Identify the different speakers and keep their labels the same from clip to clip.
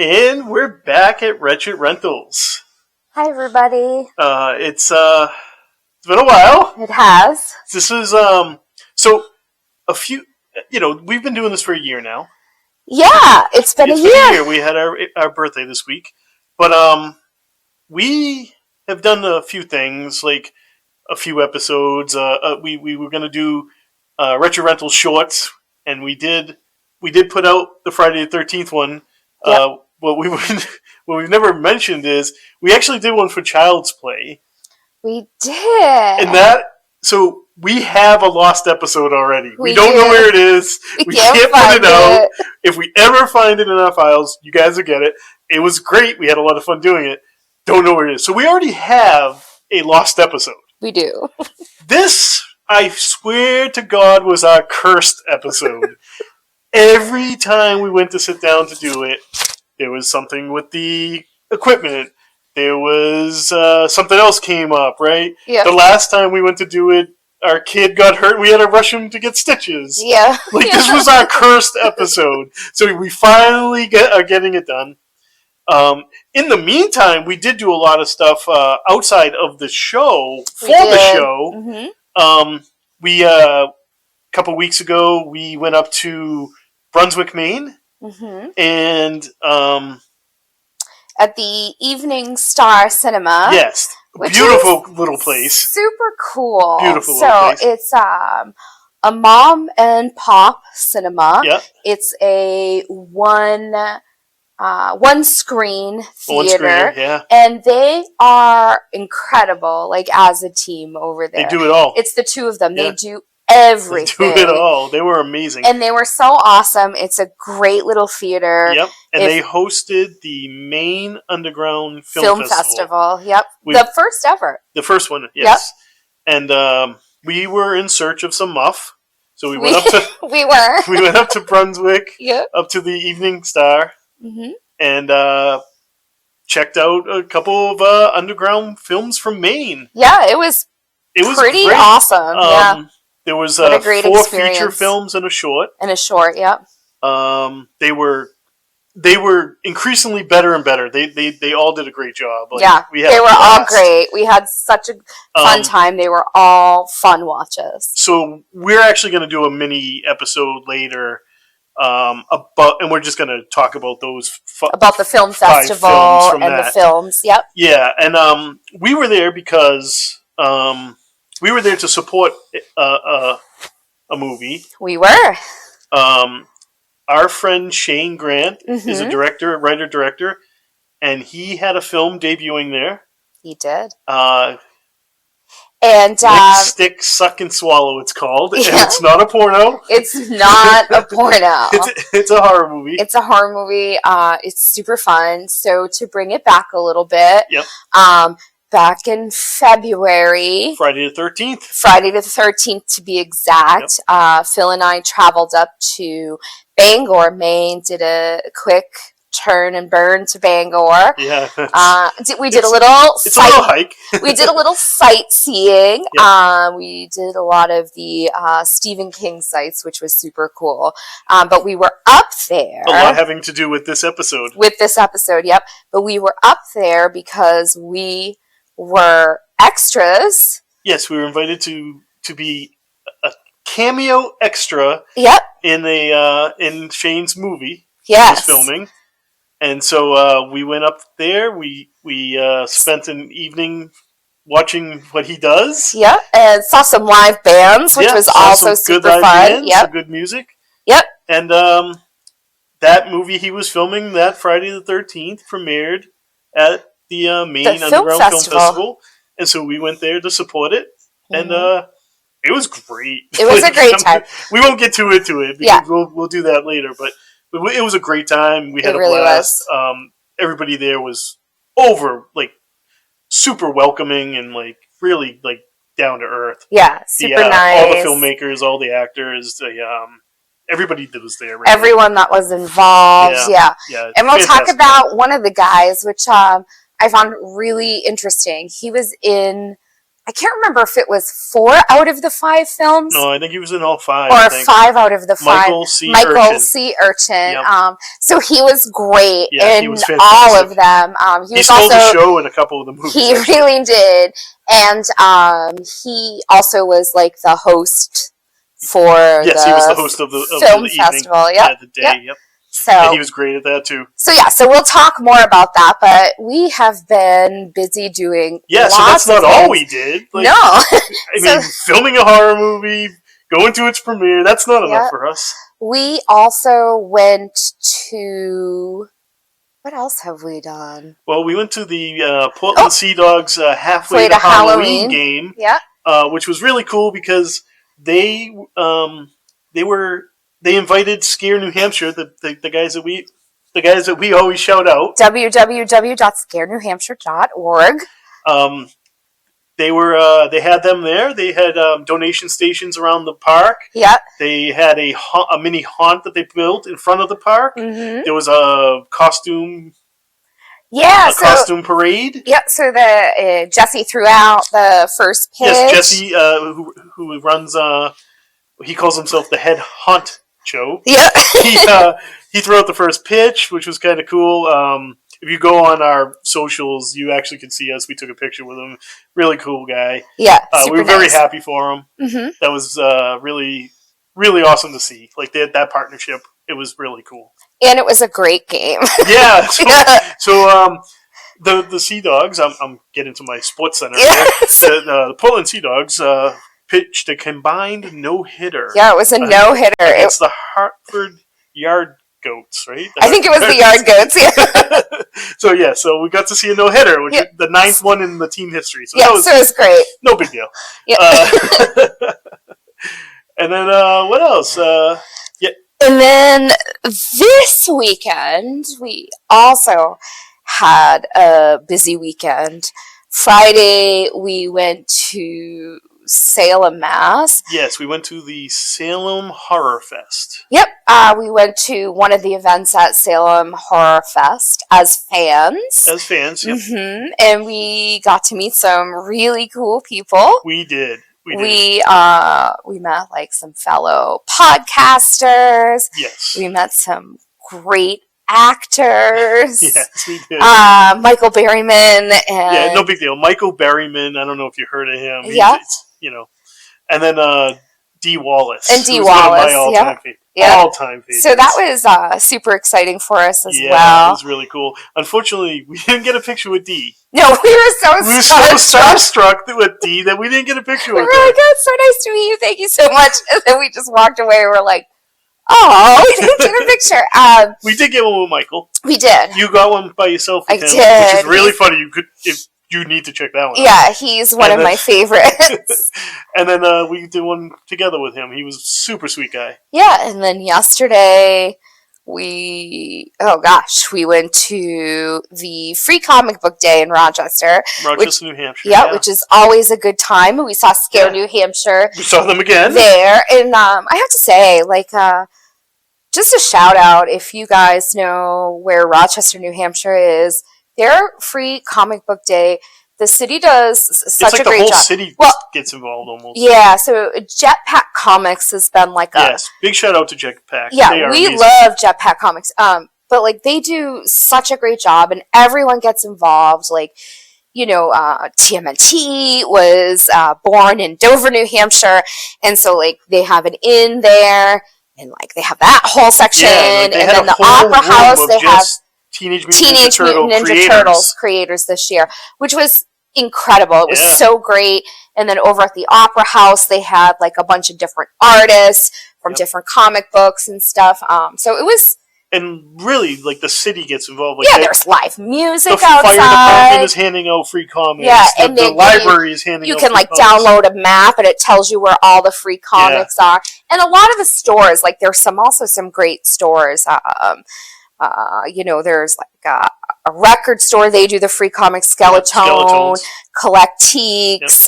Speaker 1: And we're back at Wretched Rentals.
Speaker 2: Hi, everybody.
Speaker 1: It's been a while.
Speaker 2: It has.
Speaker 1: This is so a few. We've been doing this for a year now.
Speaker 2: Yeah, it's been a year.
Speaker 1: We had our birthday this week, but we have done a few things, like a few episodes. We were going to do Retro Rental shorts, and we did put out the Friday the 13th one.
Speaker 2: Yep.
Speaker 1: What we've never mentioned is we actually did one for Child's Play.
Speaker 2: We did.
Speaker 1: And so we have a lost episode already. We don't know where it is. We can't put it out. If we ever find it in our files, you guys will get it. It was great. We had a lot of fun doing it. Don't know where it is. So we already have a lost episode.
Speaker 2: We do.
Speaker 1: This, I swear to God, was our cursed episode. Every time we went to sit down to do it, there was something with the equipment. There was something else came up, right?
Speaker 2: Yeah.
Speaker 1: The last time we went to do it, our kid got hurt. We had to rush him to get stitches.
Speaker 2: Yeah.
Speaker 1: This was our cursed episode. So we finally are getting it done. In the meantime, we did do a lot of stuff outside of the show for the show.
Speaker 2: Mm-hmm.
Speaker 1: A couple weeks ago, we went up to Brunswick, Maine.
Speaker 2: Mm-hmm.
Speaker 1: And
Speaker 2: at the Evening Star Cinema.
Speaker 1: Yes, beautiful little place.
Speaker 2: Super cool.
Speaker 1: Beautiful little place.
Speaker 2: So it's a mom and pop cinema.
Speaker 1: Yep.
Speaker 2: It's a one screen theater.
Speaker 1: Yeah.
Speaker 2: And they are incredible, like as a team over there.
Speaker 1: They do it all.
Speaker 2: It's the two of them.
Speaker 1: Yeah.
Speaker 2: They do everything.
Speaker 1: They do it all. They were amazing.
Speaker 2: And they were so awesome. It's a great little theater.
Speaker 1: Yep. And they hosted the Maine Underground Film Festival.
Speaker 2: Yep. The first ever.
Speaker 1: The first one, yes. Yep. And we were in search of some muff. So we went up to
Speaker 2: we went
Speaker 1: up to Brunswick,
Speaker 2: yep.
Speaker 1: Up to the Evening Star,
Speaker 2: mm-hmm.
Speaker 1: and checked out a couple of underground films from Maine.
Speaker 2: Yeah, it was pretty
Speaker 1: great.
Speaker 2: Awesome. Yeah.
Speaker 1: There was
Speaker 2: 4
Speaker 1: experience. Feature films and a short.
Speaker 2: Yep.
Speaker 1: They were increasingly better and better. They all did a great job.
Speaker 2: They were all great. We had such a fun time. They were all fun watches.
Speaker 1: So we're actually going to do a mini episode later, and we're just going to talk about those
Speaker 2: about the film festival and the films. Yep.
Speaker 1: Yeah, and we were there because we were there to support a movie.
Speaker 2: We were.
Speaker 1: Our friend Shane Grant
Speaker 2: mm-hmm.
Speaker 1: is a writer-director, and he had a film debuting there.
Speaker 2: He did.
Speaker 1: And Lick, Stick, Suck, and Swallow, it's called. Yeah. And it's not a porno.
Speaker 2: It's not a porno.
Speaker 1: It's a horror movie.
Speaker 2: It's a horror movie. It's super fun. So to bring it back a little bit,
Speaker 1: yep.
Speaker 2: Back in February.
Speaker 1: Friday the 13th.
Speaker 2: Friday the 13th, to be exact. Yep. Phil and I traveled up to Bangor, Maine, did a quick turn and burn to Bangor.
Speaker 1: Yeah.
Speaker 2: We did a little
Speaker 1: hike.
Speaker 2: We did a little sightseeing.
Speaker 1: Yep.
Speaker 2: We did a lot of the Stephen King sites, which was super cool. But we were up there.
Speaker 1: A lot having to do with this episode.
Speaker 2: Yep. But we were up there because we were extras.
Speaker 1: Yes, we were invited to be a cameo extra.
Speaker 2: Yep.
Speaker 1: In Shane's movie.
Speaker 2: Yes.
Speaker 1: He was filming. And so we went up there. We spent an evening watching what he does.
Speaker 2: Yep, and saw some live bands, which was also super fun. Yep,
Speaker 1: some good music.
Speaker 2: Yep.
Speaker 1: And that movie he was filming that Friday the 13th premiered at the Maine Underground Film Festival. And so we went there to support it. Mm-hmm. And it was great.
Speaker 2: It was a great time.
Speaker 1: We won't get too into it because we'll do that later, but it was a great time. We had a blast. Everybody there was super welcoming and really down to earth.
Speaker 2: Yeah, super nice.
Speaker 1: All the filmmakers, all the actors, everybody that was there. Really.
Speaker 2: Everyone that was involved. Yeah. And we'll talk about one of the guys, which I found really interesting. He was in, I can't remember if it was 4 out of the 5 films.
Speaker 1: No, I think he was in all 5.
Speaker 2: Or 5 out of the 5.
Speaker 1: Michael C.
Speaker 2: Urchin.
Speaker 1: Yep.
Speaker 2: So he was great
Speaker 1: he
Speaker 2: in
Speaker 1: was
Speaker 2: all of them.
Speaker 1: He stole the show in a couple of the movies.
Speaker 2: He really did. And he also was like the host for
Speaker 1: he was the host of the
Speaker 2: film
Speaker 1: evening,
Speaker 2: festival.
Speaker 1: the day. Yep.
Speaker 2: So
Speaker 1: and he was great at that too.
Speaker 2: So we'll talk more about that, but we have been busy doing
Speaker 1: so that's not all we did. Like,
Speaker 2: no.
Speaker 1: I mean, filming a horror movie, going to its premiere, that's not enough for us.
Speaker 2: We also went to... What else have we done?
Speaker 1: Well, we went to the Portland Sea Dogs halfway to Halloween game, which was really cool because they invited Scare New Hampshire, the guys that we always shout out.
Speaker 2: www.scarenewhampshire.org.
Speaker 1: They had them there. They had donation stations around the park.
Speaker 2: Yep.
Speaker 1: They had a mini haunt that they built in front of the park.
Speaker 2: Mm-hmm.
Speaker 1: There was a costume. Costume parade.
Speaker 2: Yep. So the Jesse threw out the first pitch.
Speaker 1: Yes, Jesse, who runs. He calls himself the head haunt show.
Speaker 2: Yep.
Speaker 1: He threw out the first pitch, which was kind of cool. If you go on our socials, you actually can see us. We took a picture with him. Really cool guy.
Speaker 2: Yeah,
Speaker 1: we were very happy for him.
Speaker 2: Mm-hmm.
Speaker 1: That was really, really awesome to see. Like that partnership, it was really cool.
Speaker 2: And it was a great game.
Speaker 1: Yeah. So the Sea Dogs. I'm getting to my sports center.
Speaker 2: Yes.
Speaker 1: The Portland Sea Dogs pitched a combined no-hitter.
Speaker 2: Yeah, it was a no-hitter.
Speaker 1: It's the Hartford Yard Goats, right?
Speaker 2: I think it was the Yard Goats, yeah.
Speaker 1: So we got to see a no-hitter, which is the 9th one in the team history. So
Speaker 2: it was great.
Speaker 1: No big deal.
Speaker 2: Yep.
Speaker 1: And then what else?
Speaker 2: And then this weekend, we also had a busy weekend. Friday, we went to Salem, Mass.
Speaker 1: Yes, we went to the Salem Horror Fest.
Speaker 2: Yep, we went to one of the events at Salem Horror Fest as fans.
Speaker 1: Yep.
Speaker 2: Mm-hmm. And we got to meet some really cool people.
Speaker 1: We did.
Speaker 2: We met like some fellow podcasters.
Speaker 1: Yes.
Speaker 2: We met some great actors.
Speaker 1: Yes, we did.
Speaker 2: Michael Berryman and
Speaker 1: no big deal. Michael Berryman. I don't know if you heard of him. And then Dee Wallace.
Speaker 2: And Dee Wallace,
Speaker 1: all-time favorite.
Speaker 2: So that was super exciting for us as well.
Speaker 1: Yeah, it was really cool. Unfortunately, we didn't get a picture with Dee.
Speaker 2: No, we were so
Speaker 1: starstruck with Dee that we didn't get a picture with her.
Speaker 2: We were like, oh, it's so nice to meet you. Thank you so much. And then we just walked away and we're like, oh, we didn't get a picture.
Speaker 1: We did get one with Michael.
Speaker 2: We did.
Speaker 1: You got one by yourself with him,
Speaker 2: did.
Speaker 1: Which is really funny. You need to check that one out.
Speaker 2: Yeah, he's one of my favorites.
Speaker 1: And then we did one together with him. He was a super sweet guy.
Speaker 2: Yeah, and then yesterday we went to the Free Comic Book Day in Rochester.
Speaker 1: New Hampshire.
Speaker 2: Yeah, which is always a good time. We saw Scare New Hampshire.
Speaker 1: We saw them again.
Speaker 2: There. And I have to say, just a shout out, if you guys know where Rochester, New Hampshire is, their Free Comic Book Day, the city does such a great job.
Speaker 1: The whole city gets involved almost.
Speaker 2: Yeah, so Jetpack Comics has been
Speaker 1: Yes, big shout out to Jetpack.
Speaker 2: Yeah, we love Jetpack Comics. But they do such a great job, and everyone gets involved. TMNT was born in Dover, New Hampshire, and so they have an inn there, and they have that whole section, and then the Opera House they have.
Speaker 1: Teenage Mutant Ninja
Speaker 2: Turtles creators this year, which was incredible. It was so great. And then over at the Opera House, they had a bunch of different artists from different comic books and stuff. So it was.
Speaker 1: And really, the city gets involved.
Speaker 2: There's live music outside.
Speaker 1: The fire department is handing out free comics.
Speaker 2: Yeah, and
Speaker 1: the library is handing out free comics.
Speaker 2: You can download a map and it tells you where all the free comics are. And a lot of the stores, there's also some great stores. There's a record store. They do the free comics, Skeletone, Collectiques,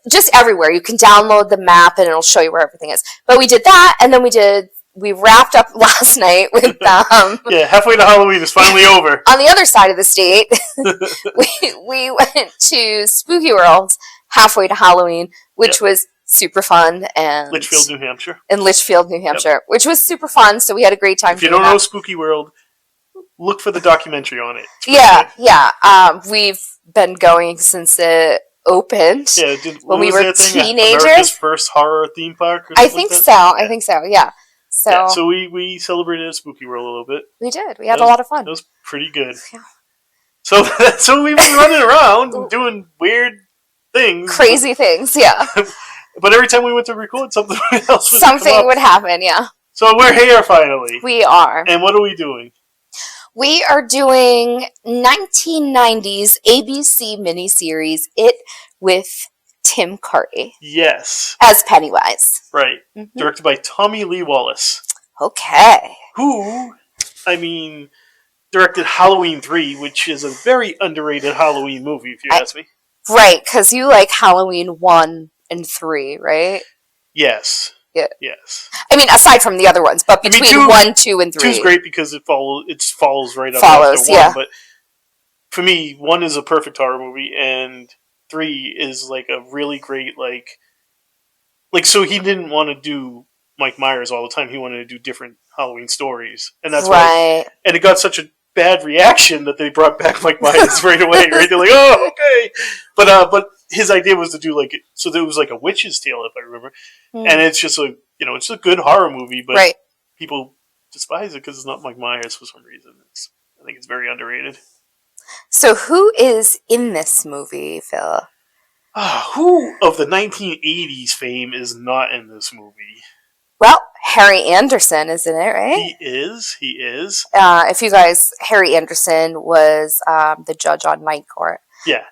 Speaker 2: just everywhere. You can download the map and it'll show you where everything is. But we did that, and then we did we wrapped up last night with
Speaker 1: Yeah, halfway to Halloween is finally over.
Speaker 2: On the other side of the state, we went to Spooky World halfway to Halloween, which was super fun, and
Speaker 1: Litchfield, New Hampshire.
Speaker 2: In Litchfield, New Hampshire, which was super fun. So we had a great time.
Speaker 1: If you don't know Spooky World, look for the documentary on it.
Speaker 2: Yeah. We've been going since it opened.
Speaker 1: Yeah,
Speaker 2: when we were teenagers.
Speaker 1: America's first horror theme park.
Speaker 2: I think so. Yeah. I think so. Yeah.
Speaker 1: So we celebrated at Spooky World a little bit.
Speaker 2: We did. We had a lot of fun.
Speaker 1: It was pretty good. Yeah. So we've been running around doing weird things,
Speaker 2: crazy things. Yeah.
Speaker 1: But every time we went to record, something else
Speaker 2: would happen. Yeah.
Speaker 1: So we're here finally.
Speaker 2: We are.
Speaker 1: And what are we doing?
Speaker 2: We are doing 1990s ABC miniseries It with Tim Curry.
Speaker 1: Yes.
Speaker 2: As Pennywise.
Speaker 1: Right. Mm-hmm. Directed by Tommy Lee Wallace.
Speaker 2: Okay.
Speaker 1: Who, directed Halloween 3, which is a very underrated Halloween movie, if you ask me.
Speaker 2: Right, because you like Halloween 1 and 3, right?
Speaker 1: Yes.
Speaker 2: Yeah.
Speaker 1: Yes.
Speaker 2: I mean, aside from the other ones, but between 1, 2, and 3.
Speaker 1: 2 is great because it follows right up
Speaker 2: after 1. Yeah.
Speaker 1: But for me, 1 is a perfect horror movie, and 3 is like a really great so he didn't want to do Mike Myers all the time. He wanted to do different Halloween stories, and that's why. And it got such a bad reaction that they brought back Mike Myers right away. Right? They're like, "Oh, okay," but his idea was to do so there was like a witch's tale, if I remember, and it's just it's a good horror movie, but people despise it because it's not Mike Myers for some reason. I think it's very underrated.
Speaker 2: So who is in this movie, Phil?
Speaker 1: Who of the 1980s fame is not in this movie?
Speaker 2: Well, Harry Anderson is in it, right?
Speaker 1: He is.
Speaker 2: If you guys, Harry Anderson was the judge on Night Court.
Speaker 1: Yeah,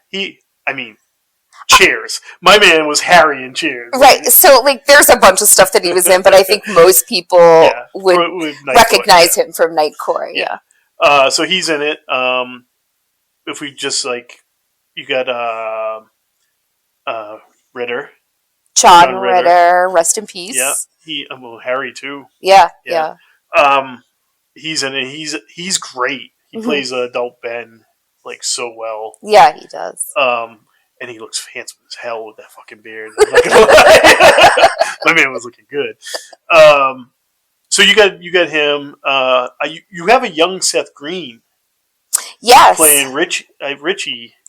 Speaker 1: Cheers. My man was Harry in Cheers.
Speaker 2: Right, so there's a bunch of stuff that he was in, but I think most people would recognize him from Night Court. Yeah.
Speaker 1: So he's in it. If we just you got Ritter.
Speaker 2: John Ritter, rest in peace.
Speaker 1: Yeah, Harry too.
Speaker 2: Yeah.
Speaker 1: He's in it. He's great. He plays adult Ben so well.
Speaker 2: Yeah, he does.
Speaker 1: And he looks handsome as hell with that fucking beard. I'm not gonna lie. My man was looking good. So you got him. You have a young Seth Green.
Speaker 2: Yes.
Speaker 1: Playing Richie.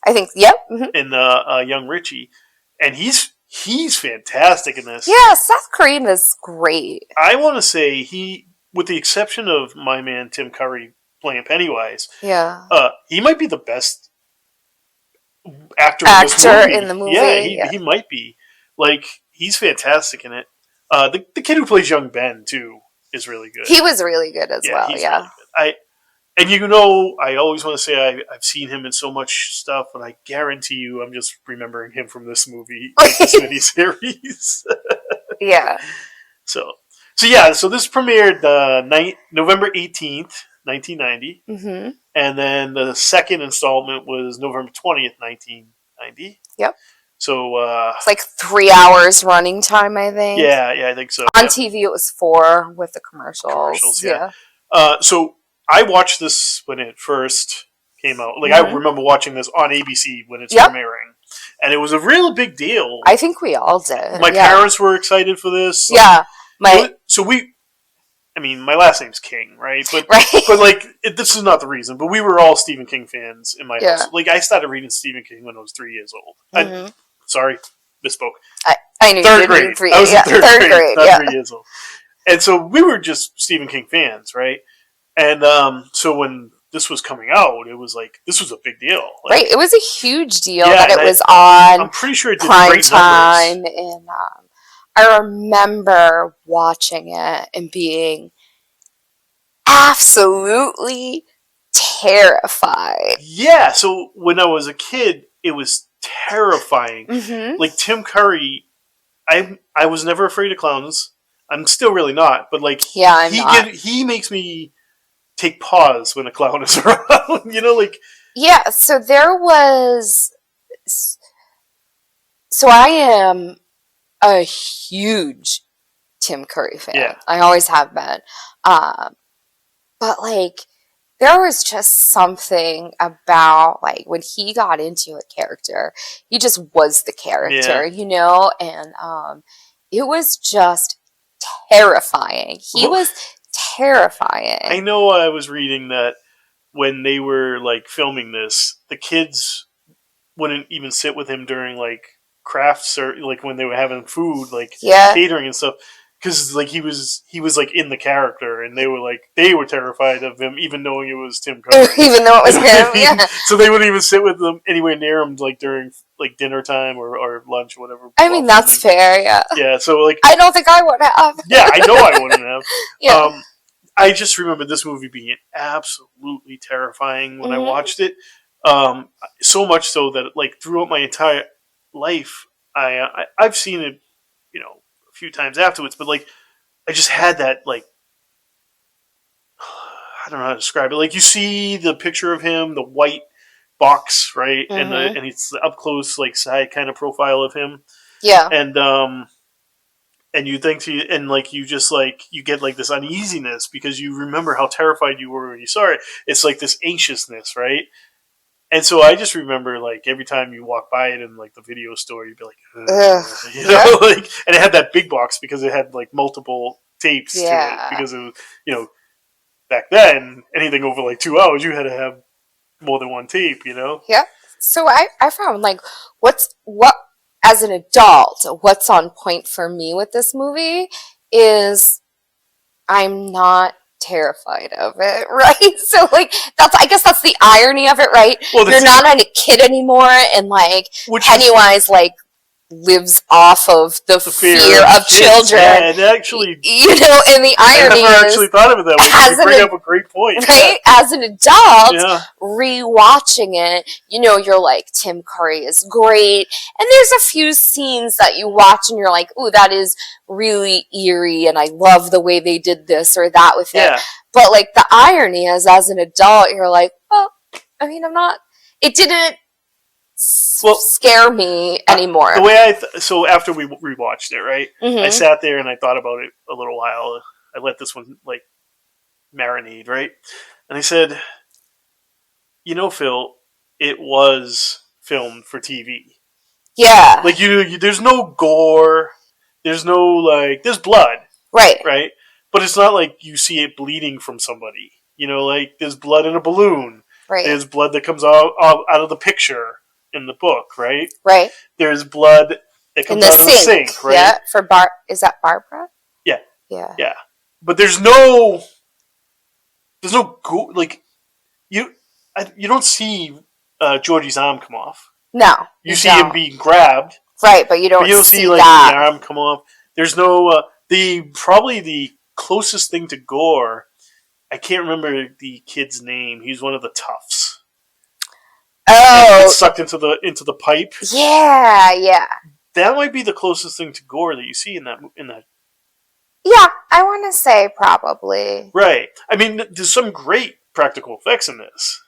Speaker 2: I think. Yep.
Speaker 1: In young Richie, and he's fantastic in this.
Speaker 2: Yeah, Seth Green is great.
Speaker 1: I want to say with the exception of my man Tim Curry playing Pennywise, he might be the best actor in the movie. Yeah, he might be. He's fantastic in it. The kid who plays young Ben too is really good.
Speaker 2: He was really good as well. Yeah.
Speaker 1: Really good. I always want to say I've seen him in so much stuff, and I guarantee you I'm just remembering him from this movie, this miniseries.
Speaker 2: Yeah.
Speaker 1: So this premiered November 18th, 1990. Mm-hmm. And then the second installment was November 20th, 1990.
Speaker 2: Yep.
Speaker 1: So
Speaker 2: it's 3 hours running time, I think.
Speaker 1: Yeah, I think so.
Speaker 2: On TV it was 4 with the commercials.
Speaker 1: Yeah. So I watched this when it first came out. I remember watching this on ABC when it's premiering. And it was a real big deal.
Speaker 2: I think we all did.
Speaker 1: My parents were excited for this.
Speaker 2: Yeah.
Speaker 1: My last name's King, right? But this is not the reason. But we were all Stephen King fans in my house. I started reading Stephen King when I was 3 years old. Sorry, misspoke.
Speaker 2: I knew
Speaker 1: third grade. I was in third grade, not 3 years old. And so we were just Stephen King fans, right? And so when this was coming out, it was this was a big deal.
Speaker 2: Right, it was a huge deal that it was on.
Speaker 1: I'm pretty sure it did
Speaker 2: prime
Speaker 1: great
Speaker 2: time,
Speaker 1: numbers.
Speaker 2: and I remember watching it and being absolutely terrified.
Speaker 1: Yeah, so when I was a kid, it was terrifying.
Speaker 2: Mm-hmm.
Speaker 1: Tim Curry, I was never afraid of clowns. I'm still really not, but
Speaker 2: I'm not.
Speaker 1: He makes me take pause when a clown is around.
Speaker 2: Yeah, so there was. So I am a huge Tim Curry fan.
Speaker 1: Yeah.
Speaker 2: I always have been. But like, there was just something about like when he got into a character, he just was the character,
Speaker 1: Yeah.
Speaker 2: and it was just terrifying. He was terrifying.
Speaker 1: I know I was reading that when they were like filming this, the kids wouldn't even sit with him during like crafts or like when they were having food, like catering and stuff, because like he was like in the character, and they were terrified of him, even knowing it was Tim Curry,
Speaker 2: even though it was him. Yeah.
Speaker 1: So they wouldn't even sit with them anywhere near him, like during like dinner time or lunch, or whatever.
Speaker 2: I mean, that's fair. Yeah.
Speaker 1: Yeah. So like,
Speaker 2: I don't think I would have.
Speaker 1: Yeah, I know I wouldn't have.
Speaker 2: Yeah.
Speaker 1: I just remember this movie being absolutely terrifying when I watched it. So much so that like throughout my entire life, I've seen it, a few times afterwards. But like, I just had that like, I don't know how to describe it. Like you see the picture of him, the white box, right, and it's the up close like side kind of profile of him.
Speaker 2: Yeah.
Speaker 1: And you think you just like you get like this uneasiness because you remember how terrified you were when you saw it. It's like this anxiousness, right? And so I just remember like every time you walk by it in like the video store, you'd be like, like, and it had that big box because it had like multiple tapes to it because it was, back then anything over like 2 hours you had to have more than one tape,
Speaker 2: Yeah. So I found like what as an adult, what's on point for me with this movie is I'm not terrified of it, right? So like I guess that's the irony of it, right? Well, you're not a kid anymore, and like Pennywise like lives off of the fear of children.
Speaker 1: Yeah, and actually,
Speaker 2: and the irony
Speaker 1: I never actually thought of it that way. You bring up a great point,
Speaker 2: right? Yeah. As an adult, rewatching it, you're like, Tim Curry is great, and there's a few scenes that you watch and you're like, ooh, that is really eerie, and I love the way they did this or that with it. But like the irony is, as an adult, you're like, well, I mean, it didn't scare me anymore.
Speaker 1: The way so after we rewatched it, right? I sat there and I thought about it a little while. I let this one like marinate, right? And I said, Phil, it was filmed for TV.
Speaker 2: Yeah.
Speaker 1: Like there's no gore. There's no like there's blood.
Speaker 2: Right.
Speaker 1: Right. But it's not like you see it bleeding from somebody. Like there's blood in a balloon.
Speaker 2: Right.
Speaker 1: There's blood that comes out of the picture in the book, right?
Speaker 2: Right.
Speaker 1: There's blood that comes out of the sink, right?
Speaker 2: Yeah. Is that Barbara?
Speaker 1: Yeah.
Speaker 2: Yeah.
Speaker 1: Yeah. But there's no like you don't see Georgie's arm come off.
Speaker 2: No.
Speaker 1: You see him being grabbed.
Speaker 2: Right, but you don't see
Speaker 1: like
Speaker 2: that.
Speaker 1: the arm come off. There's no probably the closest thing to gore. I can't remember the kid's name. He's one of the toughs.
Speaker 2: Oh,
Speaker 1: gets sucked into the pipe.
Speaker 2: Yeah, yeah.
Speaker 1: That might be the closest thing to gore that you see in that.
Speaker 2: Yeah, I want to say probably.
Speaker 1: Right. I mean, there's some great practical effects in this.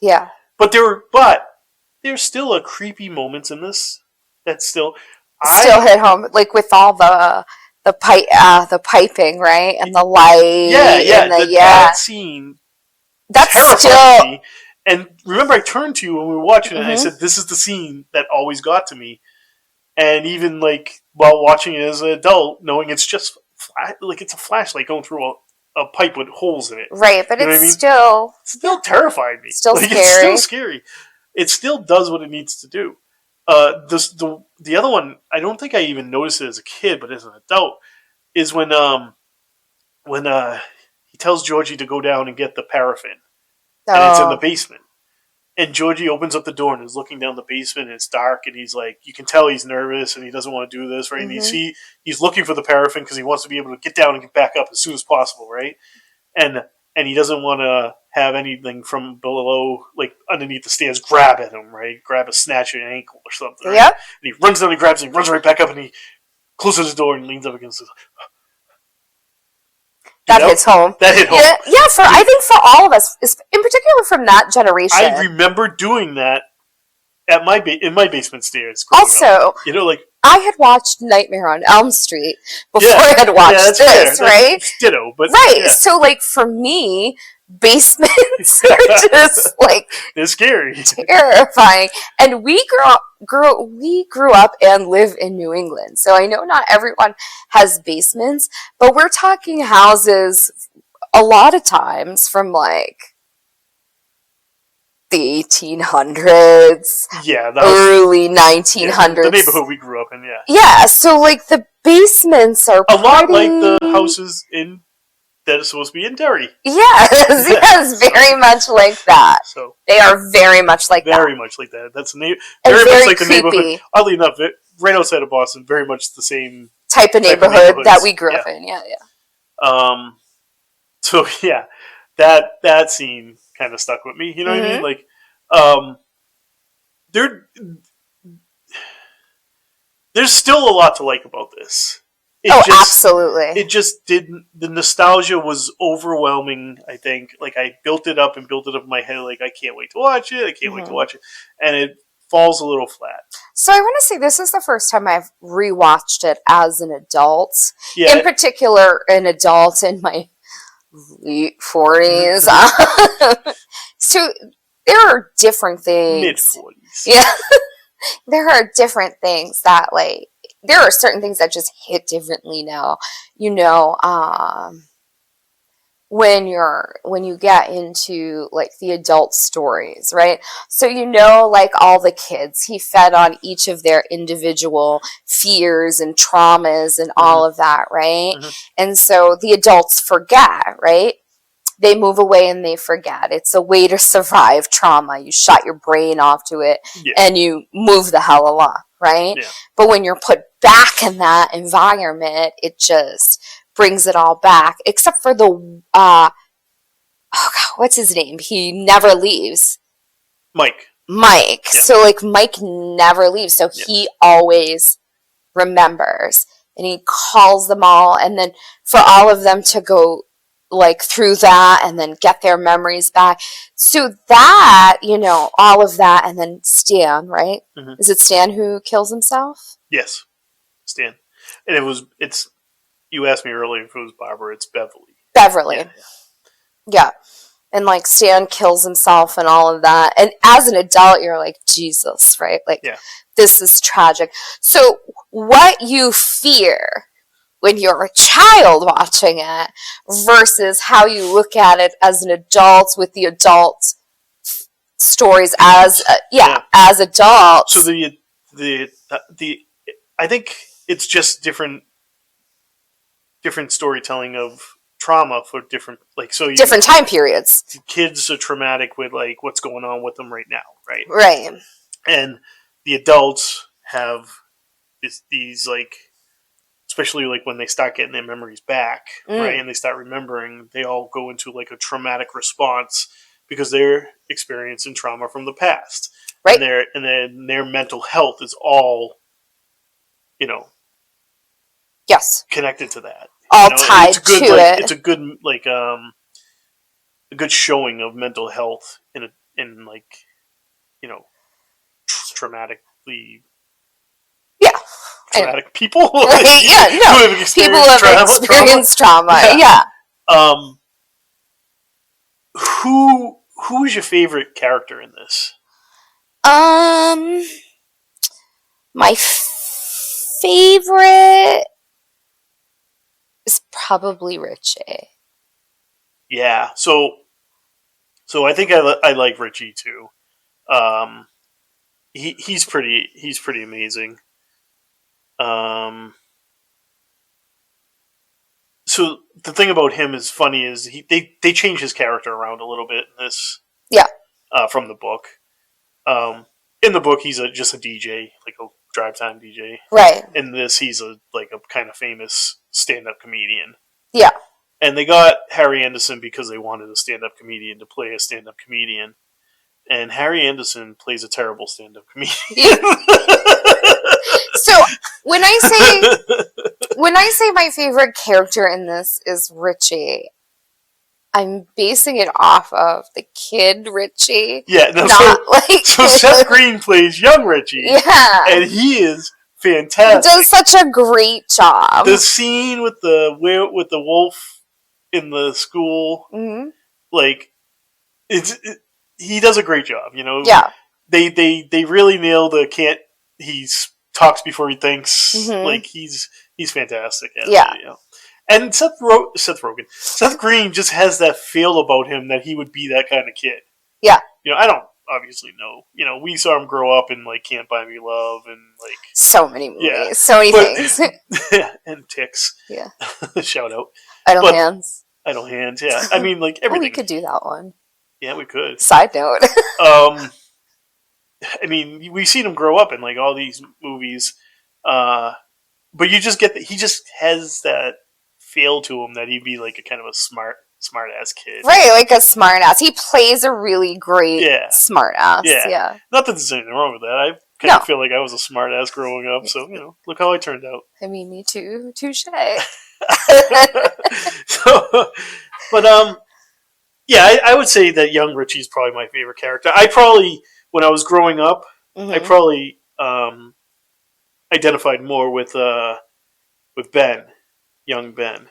Speaker 2: Yeah.
Speaker 1: But there's still a creepy moments in this that still
Speaker 2: hit home, like with all the piping, right, and the light.
Speaker 1: Yeah.
Speaker 2: And
Speaker 1: that scene.
Speaker 2: That's still.
Speaker 1: Me. And remember, I turned to you when we were watching it, and I said, "This is the scene that always got to me." And even like while watching it as an adult, knowing it's just like it's a flashlight going through a pipe with holes in it,
Speaker 2: right? But it's still
Speaker 1: terrified me.
Speaker 2: Still scary.
Speaker 1: It's still scary. It still does what it needs to do. The other one, I don't think I even noticed it as a kid, but as an adult, is when he tells Georgie to go down and get the paraffin. And it's in the basement. And Georgie opens up the door and is looking down the basement, and it's dark, and he's like, you can tell he's nervous and he doesn't want to do this, right? And he's looking for the paraffin because he wants to be able to get down and get back up as soon as possible, right? And he doesn't want to have anything from below, like underneath the stairs, grab at him, right? Grab a snatch at an ankle or something. Right?
Speaker 2: Yep.
Speaker 1: And he runs down and grabs it, and he runs right back up, and he closes the door and leans up against it.
Speaker 2: That hits home.
Speaker 1: That hit home.
Speaker 2: Yeah, I think for all of us, in particular from that generation.
Speaker 1: I remember doing that at in my basement stairs.
Speaker 2: Also,
Speaker 1: up. Like
Speaker 2: I had watched Nightmare on Elm Street before I had watched this,
Speaker 1: fair.
Speaker 2: right?
Speaker 1: That's ditto, but
Speaker 2: right. So, like, for me, basements are just like
Speaker 1: they're scary,
Speaker 2: terrifying. And we grew up and live in New England, so I know not everyone has basements, but we're talking houses a lot of times from like the 1800s, early 1900s.
Speaker 1: The neighborhood we grew up in,
Speaker 2: Yeah, so like the basements are
Speaker 1: a lot like the houses in that are supposed to be in Derry.
Speaker 2: Yes, very much like that.
Speaker 1: So
Speaker 2: they are very much like that.
Speaker 1: Very much like that. That's very much like the neighborhood. Oddly enough, right outside of Boston, very much the same
Speaker 2: type of neighborhood that we grew up in. Yeah.
Speaker 1: So yeah, that scene kind of stuck with me. You know what I mean? Like, there's still a lot to like about this.
Speaker 2: Absolutely.
Speaker 1: It just didn't. The nostalgia was overwhelming. I think, like, I built it up in my head. Like, I can't wait to watch it. And it falls a little flat.
Speaker 2: So I want to say this is the first time I've rewatched it as an adult.
Speaker 1: Yeah.
Speaker 2: In particular, an adult in my late 40s. So there are different things.
Speaker 1: Mid-40s.
Speaker 2: Yeah. There are different things that, like, there are certain things that just hit differently now. You know, when you get into like the adult stories, right? So you know, like all the kids, he fed on each of their individual fears and traumas and all of that, right? And so the adults forget, right? They move away and they forget. It's a way to survive trauma. You shut your brain off to it and you move the hell along, right?
Speaker 1: Yeah.
Speaker 2: But when you're put back in that environment, it just brings it all back, except for the what's his name? He never leaves.
Speaker 1: Mike.
Speaker 2: Yeah. So like Mike never leaves, so he always remembers, and he calls them all, and then for all of them to go like through that and then get their memories back. So that, you know, all of that, and then Stan, right? Is it Stan who kills himself?
Speaker 1: Yes, Stan. And it's. You asked me earlier if it was Barbara. It's Beverly.
Speaker 2: Yeah. And like Stan kills himself and all of that. And as an adult, you're like, Jesus, right? Like, this is tragic. So what you fear when you're a child watching it versus how you look at it as an adult with the adult stories as adults.
Speaker 1: So the I think it's just different storytelling of trauma for different, like, so
Speaker 2: different time periods.
Speaker 1: Kids are traumatic with like what's going on with them right now, right?
Speaker 2: Right.
Speaker 1: And the adults have these like, especially like when they start getting their memories back, right, and they start remembering, they all go into like a traumatic response because they're experiencing trauma from the past,
Speaker 2: right?
Speaker 1: And then their mental health is all, you know, connected to that,
Speaker 2: all tied to it.
Speaker 1: It's a good like a good showing of mental health in like, you know, traumatic people.
Speaker 2: Like, people have experienced trauma.
Speaker 1: Who is your favorite character in this?
Speaker 2: My favorite is probably Richie.
Speaker 1: Yeah, so I think I like Richie too. He's pretty amazing. So the thing about him is funny is they change his character around a little bit in this.
Speaker 2: Yeah.
Speaker 1: From the book. In the book, he's just a DJ, like a drive time DJ.
Speaker 2: Right.
Speaker 1: In this, he's a kind of famous stand-up comedian.
Speaker 2: Yeah.
Speaker 1: And they got Harry Anderson because they wanted a stand-up comedian to play a stand-up comedian. And Harry Anderson plays a terrible stand-up comedian. Yeah.
Speaker 2: So when I say my favorite character in this is Richie, I'm basing it off of the kid Richie.
Speaker 1: Yeah, no, so Seth Green plays young Richie.
Speaker 2: Yeah.
Speaker 1: And he is fantastic.
Speaker 2: He does such a great job.
Speaker 1: The scene with the wolf in the school,
Speaker 2: mm-hmm.
Speaker 1: like he does a great job.
Speaker 2: Yeah.
Speaker 1: They really nail the can't. He talks before he thinks.
Speaker 2: Mm-hmm.
Speaker 1: Like he's fantastic at
Speaker 2: Yeah.
Speaker 1: it. And Seth Green just has that feel about him that he would be that kind of kid.
Speaker 2: Yeah.
Speaker 1: I don't obviously know. We saw him grow up in like Can't Buy Me Love and like
Speaker 2: so many movies, so many things.
Speaker 1: And Ticks.
Speaker 2: Yeah.
Speaker 1: Shout out.
Speaker 2: Idle Hands.
Speaker 1: Idle Hands. Yeah. I mean, like everything.
Speaker 2: We could do that one.
Speaker 1: Yeah, we could.
Speaker 2: Side note.
Speaker 1: I mean, we've seen him grow up in like all these movies, but you just get that he just has that feel to him that he'd be like a kind of a smart ass kid,
Speaker 2: right? Like a smart ass. He plays a really great smart ass. Yeah.
Speaker 1: Not that there's anything wrong with that. I kind of feel like I was a smart ass growing up, so look how I turned out.
Speaker 2: I mean, me too. Touche.
Speaker 1: But yeah, I would say that young Richie's probably my favorite character. When I was growing up, I probably identified more with Ben, young Ben.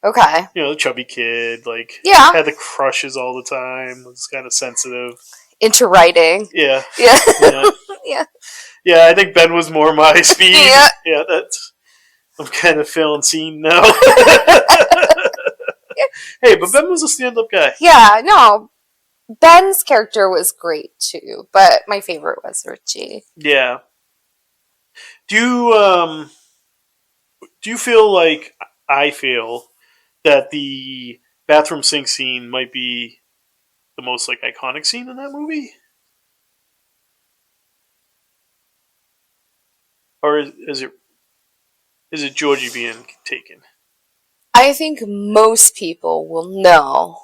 Speaker 2: Okay.
Speaker 1: The chubby kid, like had the crushes all the time, was kind of sensitive.
Speaker 2: Into writing.
Speaker 1: Yeah.
Speaker 2: Yeah.
Speaker 1: Yeah. Yeah, I think Ben was more my speed. Yeah, I'm kind of feeling seen now. Hey, but Ben was a stand-up guy.
Speaker 2: Yeah, no. Ben's character was great too, but my favorite was Richie.
Speaker 1: Yeah. Do you feel like I feel that the bathroom sink scene might be the most like iconic scene in that movie? Or is it Georgie being taken?
Speaker 2: I think most people will know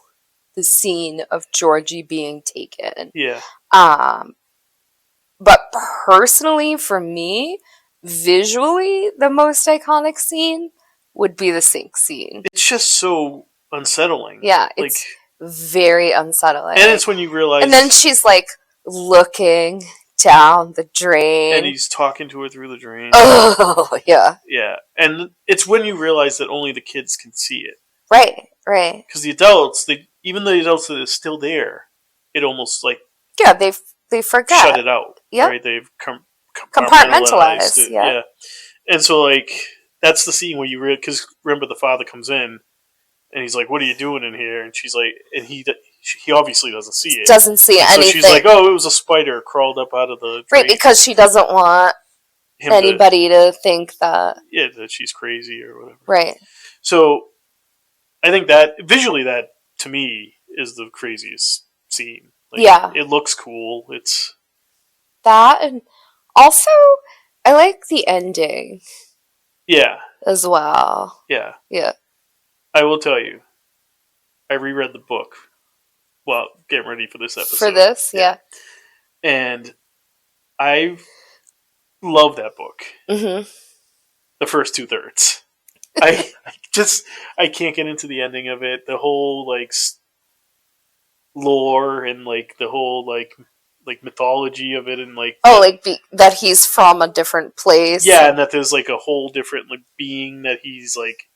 Speaker 2: the scene of Georgie being taken.
Speaker 1: Yeah.
Speaker 2: But personally, for me, visually, the most iconic scene would be the sink scene.
Speaker 1: It's just so unsettling.
Speaker 2: Yeah, it's very unsettling.
Speaker 1: And it's when you realize...
Speaker 2: And then she's like looking down the drain.
Speaker 1: And he's talking to her through the drain.
Speaker 2: Oh, yeah.
Speaker 1: Yeah. And it's when you realize that only the kids can see it.
Speaker 2: Right. Because
Speaker 1: the adults, even the adults that are still there, it almost like...
Speaker 2: Yeah, they forget.
Speaker 1: Shut it out.
Speaker 2: Yep.
Speaker 1: Right? They've
Speaker 2: compartmentalized it. Yeah.
Speaker 1: And so, like, that's the scene where you because remember the father comes in and he's like, "What are you doing in here?" And she's like, and he obviously doesn't see it.
Speaker 2: Doesn't see anything.
Speaker 1: So she's like, "Oh, it was a spider crawled up out of the drain."
Speaker 2: Right, because she doesn't want anybody to think that
Speaker 1: that she's crazy or whatever.
Speaker 2: Right.
Speaker 1: So I think that visually, that to me is the craziest scene. Like, it looks cool. It's
Speaker 2: that, and also I like the ending.
Speaker 1: Yeah.
Speaker 2: As well.
Speaker 1: Yeah.
Speaker 2: Yeah.
Speaker 1: I will tell you, I reread the book. Well, getting ready for this episode.
Speaker 2: For this, yeah.
Speaker 1: And I love that book.
Speaker 2: Mm-hmm.
Speaker 1: The first 2/3. I can't get into the ending of it. The whole like lore and like the whole like mythology of it and like
Speaker 2: that he's from a different place.
Speaker 1: Yeah, and that there's like a whole different like being that he's like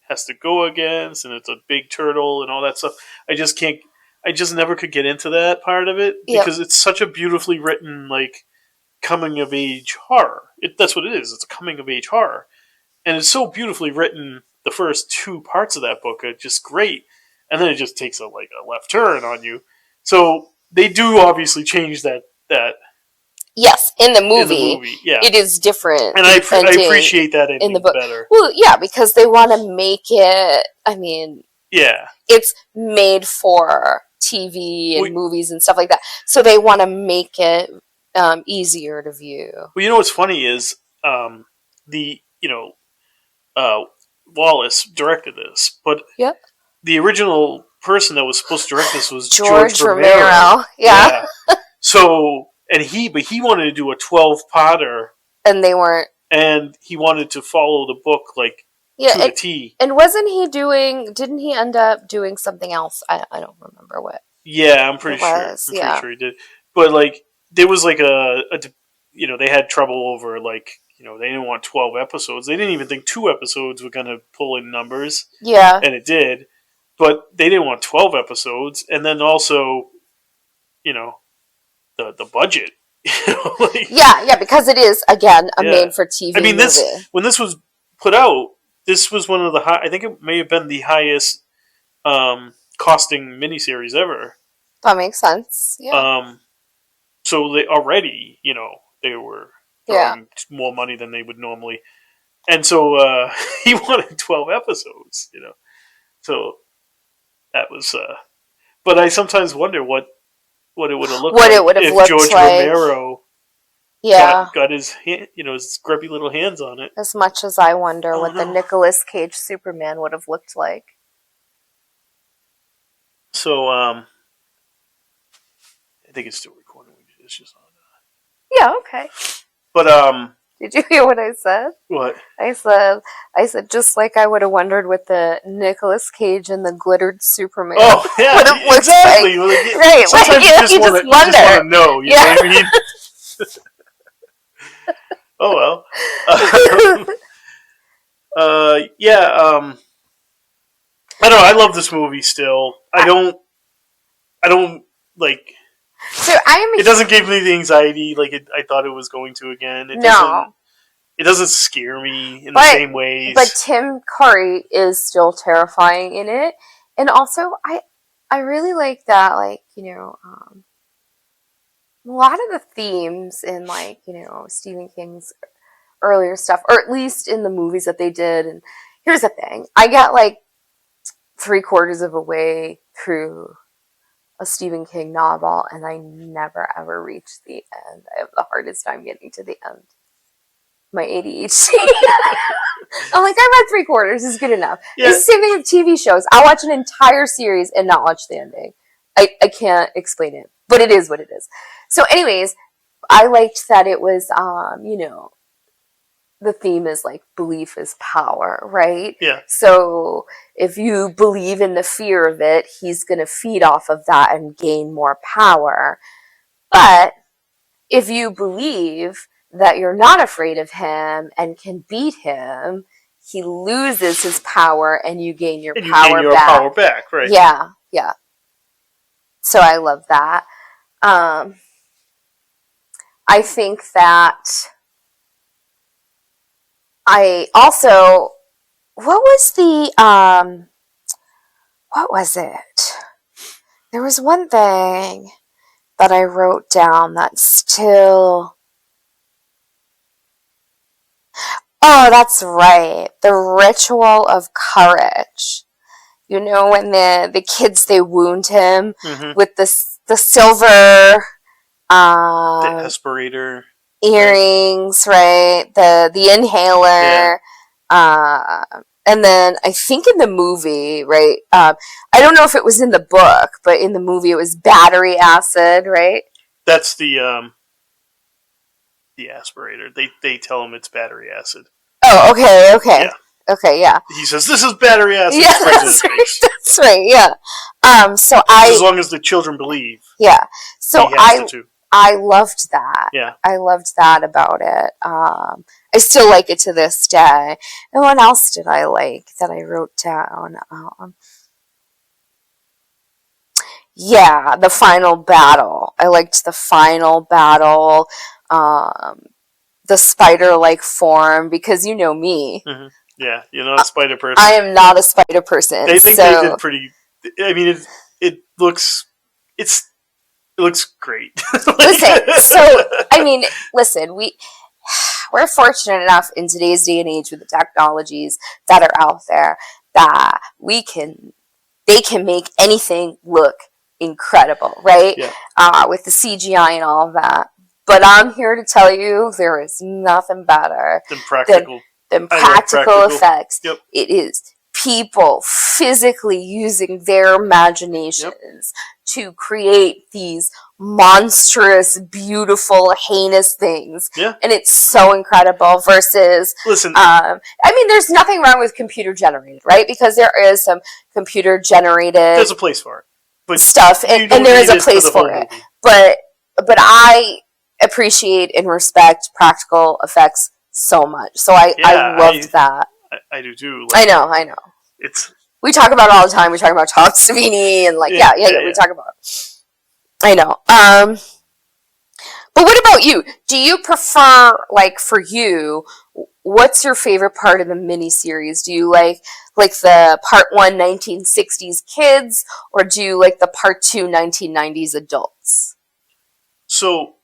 Speaker 1: has to go against, and it's a big turtle and all that stuff. I just never could get into that part of it because it's such a beautifully written like coming of age horror. That's what it is. It's a coming of age horror, and it's so beautifully written. The first 2 parts of that book are just great, and then it just takes a left turn on you. So they do obviously change that.
Speaker 2: Yes, in the movie,
Speaker 1: yeah,
Speaker 2: it is different,
Speaker 1: and I appreciate that in the book better.
Speaker 2: Well, yeah, because they want to make it. I mean,
Speaker 1: yeah, it's
Speaker 2: made for TV and movies and stuff like that, so they want to make it easier to view.
Speaker 1: Well, you know what's funny is Wallace directed this, but the original person that was supposed to direct this was George Romero.
Speaker 2: Yeah.
Speaker 1: So, and he wanted to do a 12-parter,
Speaker 2: and they weren't.
Speaker 1: And he wanted to follow the book to the T.
Speaker 2: And didn't he end up doing something else? I don't remember what.
Speaker 1: Yeah, I'm pretty sure. I'm pretty sure he did. But there was they had trouble over they didn't want 12 episodes. They didn't even think 2 episodes were going to pull in numbers,
Speaker 2: Yeah.
Speaker 1: and it did. But they didn't want 12 episodes, and then also, the budget.
Speaker 2: Yeah, because it is, again, a
Speaker 1: Yeah.
Speaker 2: made-for-TV movie.
Speaker 1: When this was put out, this was one of the high. I think it may have been the highest costing miniseries ever.
Speaker 2: That makes sense. Yeah.
Speaker 1: So they already, they were throwing more money than they would normally, and so he wanted 12 episodes. So that was. But I sometimes wonder what it would have looked
Speaker 2: What
Speaker 1: like
Speaker 2: it would have
Speaker 1: if
Speaker 2: looked
Speaker 1: George
Speaker 2: like.
Speaker 1: Romero
Speaker 2: Yeah.
Speaker 1: got his his grubby little hands on it.
Speaker 2: As much as I wonder what the Nicolas Cage Superman would have looked like.
Speaker 1: So I think it's still recording. It's just on.
Speaker 2: Yeah. Okay.
Speaker 1: But
Speaker 2: Did you hear what I said?
Speaker 1: what?
Speaker 2: I said just like I would have wondered what the Nicolas Cage and the glittered Superman
Speaker 1: Oh yeah,
Speaker 2: would have looked
Speaker 1: exactly.
Speaker 2: like. Right.
Speaker 1: Sometimes
Speaker 2: Like,
Speaker 1: you just want to know. You know what I mean? Oh well. Yeah. I don't know. I love this movie still. I don't like.
Speaker 2: So
Speaker 1: it doesn't give me the anxiety like I thought it was going to again. It doesn't scare me in the same ways.
Speaker 2: But Tim Curry is still terrifying in it, and also I really like that, like, a lot of the themes in, like, Stephen King's earlier stuff, or at least in the movies that they did. And here's the thing: I got like 3/4 of a way through a Stephen King novel, and I never ever reached the end. I have the hardest time getting to the end. My ADHD. I'm like, I read 3/4 is good enough. Yeah. It's the same thing with TV shows. I'll watch an entire series and not watch the ending. I can't explain it, but it is what it is. So anyways, I liked that it was, the theme is like belief is power, right?
Speaker 1: Yeah.
Speaker 2: So if you believe in the fear of it, he's going to feed off of that and gain more power. But if you believe that you're not afraid of him and can beat him, he loses his power and you gain your power back.
Speaker 1: Power back, right?
Speaker 2: Yeah. So I love that. I think that I also, what was it? There was one thing that I wrote down that's still, oh, that's right. The ritual of courage. When the kids, they wound him with the silver
Speaker 1: the aspirator
Speaker 2: earrings, right? The inhaler. Yeah. And then I think in the movie, right? I don't know if it was in the book, but in the movie it was battery acid, right?
Speaker 1: That's the aspirator. They tell him it's battery acid.
Speaker 2: Oh, okay.
Speaker 1: Yeah.
Speaker 2: Okay, yeah.
Speaker 1: He says, "This is battery acid."
Speaker 2: Yeah, that's right. That's right. Yeah. As
Speaker 1: long as the children believe.
Speaker 2: Yeah. So I loved that.
Speaker 1: Yeah.
Speaker 2: I loved that about it. I still like it to this day. And what else did I like that I wrote down? Yeah, the final battle. I liked the final battle. The spider-like form, because you know me.
Speaker 1: Mm-hmm. Yeah, you're not a spider person.
Speaker 2: I am not a spider person.
Speaker 1: They think they did pretty. I mean, it looks great.
Speaker 2: Listen, we're fortunate enough in today's day and age with the technologies that are out there that they can make anything look incredible, right?
Speaker 1: Yeah.
Speaker 2: With the CGI and all of that. But I'm here to tell you there is nothing better
Speaker 1: than practical
Speaker 2: effects.
Speaker 1: Yep.
Speaker 2: It is people physically using their imaginations to create these monstrous, beautiful, heinous things.
Speaker 1: Yeah.
Speaker 2: And it's so incredible versus...
Speaker 1: Listen.
Speaker 2: There's nothing wrong with computer generated, right? Because there is some computer generated...
Speaker 1: There's a place for it. But
Speaker 2: stuff, and there is a place for it. But I appreciate and respect practical effects so much. So I loved that.
Speaker 1: I do too.
Speaker 2: Like, I know.
Speaker 1: It's
Speaker 2: we talk about it all the time. We talk about Tom Savini and like yeah. We talk about it. I know. But what about you? Do you prefer, like, for you, what's your favorite part of the miniseries? Do you like the part 1 1960s kids, or do you like the part 2 1990s adults?
Speaker 1: So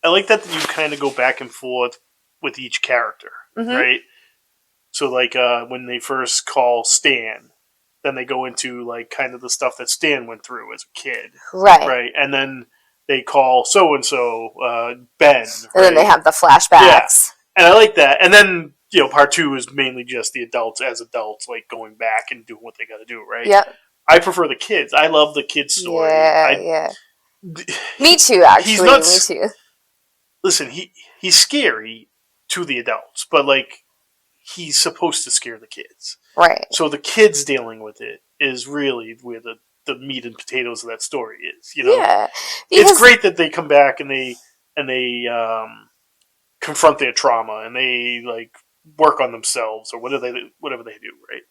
Speaker 1: I like that you kind of go back and forth with each character, right? So like when they first call Stan, then they go into like kind of the stuff that Stan went through as a kid, right? And then they call so and so Ben,
Speaker 2: and then they have the flashbacks.
Speaker 1: And I like that. And then part 2 is mainly just the adults as adults, like going back and doing what they got to do, right?
Speaker 2: Yeah.
Speaker 1: I prefer the kids. I love the kids' story.
Speaker 2: Yeah. Me too, actually. Me too.
Speaker 1: Listen, he's scary to the adults, but like he's supposed to scare the kids,
Speaker 2: right?
Speaker 1: So the kids dealing with it is really where the meat and potatoes of that story is.
Speaker 2: Yeah,
Speaker 1: it's great that they come back and they confront their trauma and they like work on themselves or whatever they do, right?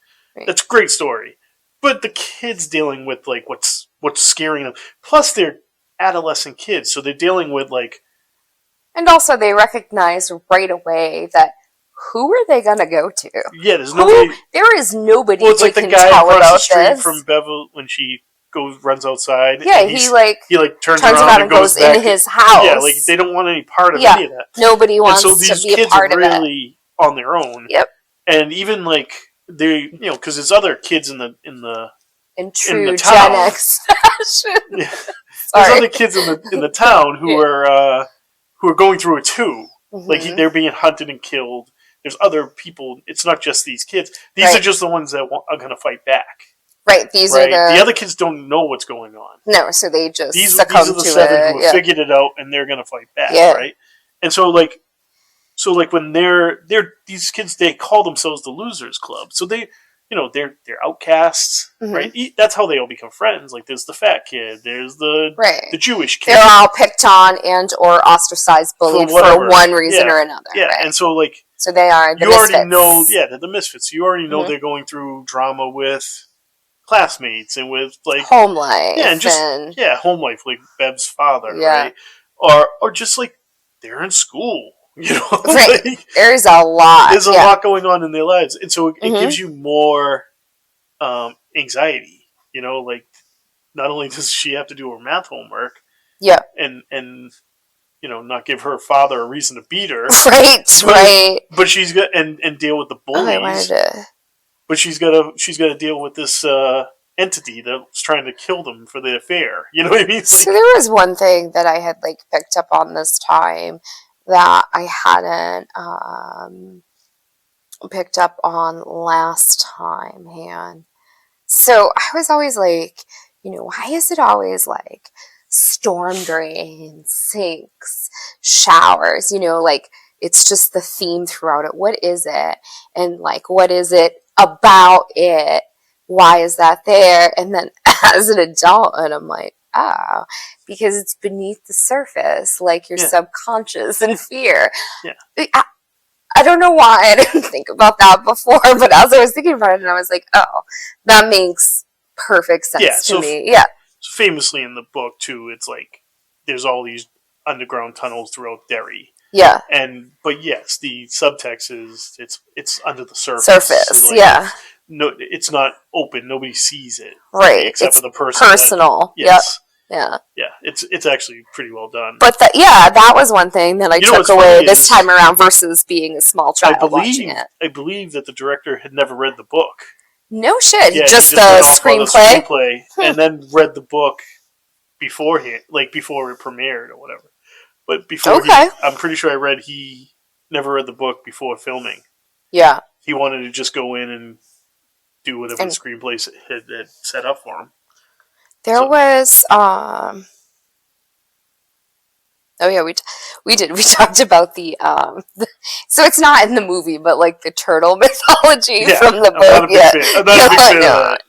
Speaker 1: That's a great story. But the kids dealing with like what's scaring them. Plus they're adolescent kids, so they're dealing with like,
Speaker 2: and also they recognize right away that who are they gonna go to?
Speaker 1: Yeah, there's nobody.
Speaker 2: There is nobody.
Speaker 1: Well, it's
Speaker 2: they
Speaker 1: like the
Speaker 2: can
Speaker 1: guy
Speaker 2: tell
Speaker 1: across
Speaker 2: about
Speaker 1: the street
Speaker 2: this.
Speaker 1: from Bevel when she runs outside.
Speaker 2: Yeah, he
Speaker 1: turns around and goes
Speaker 2: in his house.
Speaker 1: Yeah, like they don't want any part of any of that.
Speaker 2: Nobody wants
Speaker 1: so these
Speaker 2: to be
Speaker 1: kids
Speaker 2: a part
Speaker 1: are
Speaker 2: of it.
Speaker 1: Really on their own.
Speaker 2: Yep.
Speaker 1: And even like they, because there's other kids in
Speaker 2: true
Speaker 1: the town.
Speaker 2: Gen X fashion.
Speaker 1: Yeah. There's other kids in the town who are going through it too. Like they're being hunted and killed. There's other people. It's not just these kids. These are just the ones that are going to fight back.
Speaker 2: Right. These are
Speaker 1: the other kids don't know what's going on.
Speaker 2: No, so they just
Speaker 1: these are the 7 who have figured it out and they're going to fight back. Yeah. Right. And so like when they're these kids, they call themselves the Losers Club. So they're outcasts, right? That's how they all become friends. Like there's the fat kid, there's the Jewish kid.
Speaker 2: They're all picked on and or ostracized, bullied for one reason or another.
Speaker 1: Yeah, right? And so like
Speaker 2: they are the
Speaker 1: you
Speaker 2: misfits.
Speaker 1: Already know, they're the misfits. You already know they're going through drama with classmates and with like
Speaker 2: home life.
Speaker 1: Yeah, and just home life, like Bev's father, right? Or just like they're in school.
Speaker 2: Right. Like, there's a lot.
Speaker 1: There's a lot going on in their lives, and so it gives you more anxiety. Like not only does she have to do her math homework, and not give her father a reason to beat her, right? But she's got and deal with the bullies. But she's got to deal with this entity that's trying to kill them for the affair. You know what I mean?
Speaker 2: So there was one thing that I had like picked up on this time that I hadn't picked up on last time, Han. So I was always like, why is it always like storm drains, sinks, showers? Like it's just the theme throughout it. What is it? And like, what is it about it? Why is that there? And then as an adult, and I'm like, oh, because it's beneath the surface, like your subconscious and fear.
Speaker 1: Yeah.
Speaker 2: I don't know why I didn't think about that before, but as I was thinking about it, and I was like, oh, that makes perfect sense to me. Yeah.
Speaker 1: So famously in the book, too, it's like there's all these underground tunnels throughout Derry.
Speaker 2: Yeah.
Speaker 1: But yes, the subtext is it's under the surface.
Speaker 2: So like,
Speaker 1: no, it's not open. Nobody sees it,
Speaker 2: right?
Speaker 1: Except for the person.
Speaker 2: Personal.
Speaker 1: Yes.
Speaker 2: Yeah.
Speaker 1: Yeah. It's actually pretty well done.
Speaker 2: But that was one thing that I took away this time around versus being a small child watching it.
Speaker 1: I believe that the director had never read the book.
Speaker 2: No shit.
Speaker 1: Yeah,
Speaker 2: just a
Speaker 1: screenplay, and then read the book beforehand, like before it premiered or whatever. But before, I'm pretty sure I read he never read the book before filming.
Speaker 2: Yeah.
Speaker 1: He wanted to just go in and do whatever the screenplay had set up for him.
Speaker 2: There was, we talked about the so it's not in the movie, but like the turtle mythology from the book.
Speaker 1: I'm not a big fan of that.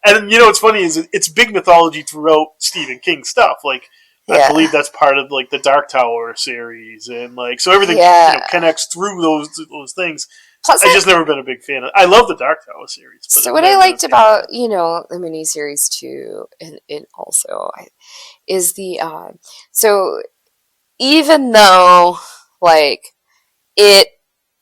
Speaker 1: And it's funny is it's big mythology throughout Stephen King stuff. Like I
Speaker 2: Yeah.
Speaker 1: believe that's part of like the Dark Tower series, and like so everything
Speaker 2: Yeah.
Speaker 1: connects through those things.
Speaker 2: Plus,
Speaker 1: I just never been a big fan of. I love the Dark Tower series, but
Speaker 2: so
Speaker 1: I've
Speaker 2: what I
Speaker 1: never been a
Speaker 2: liked
Speaker 1: fan of
Speaker 2: about
Speaker 1: that.
Speaker 2: the miniseries too, and also is the so even though like it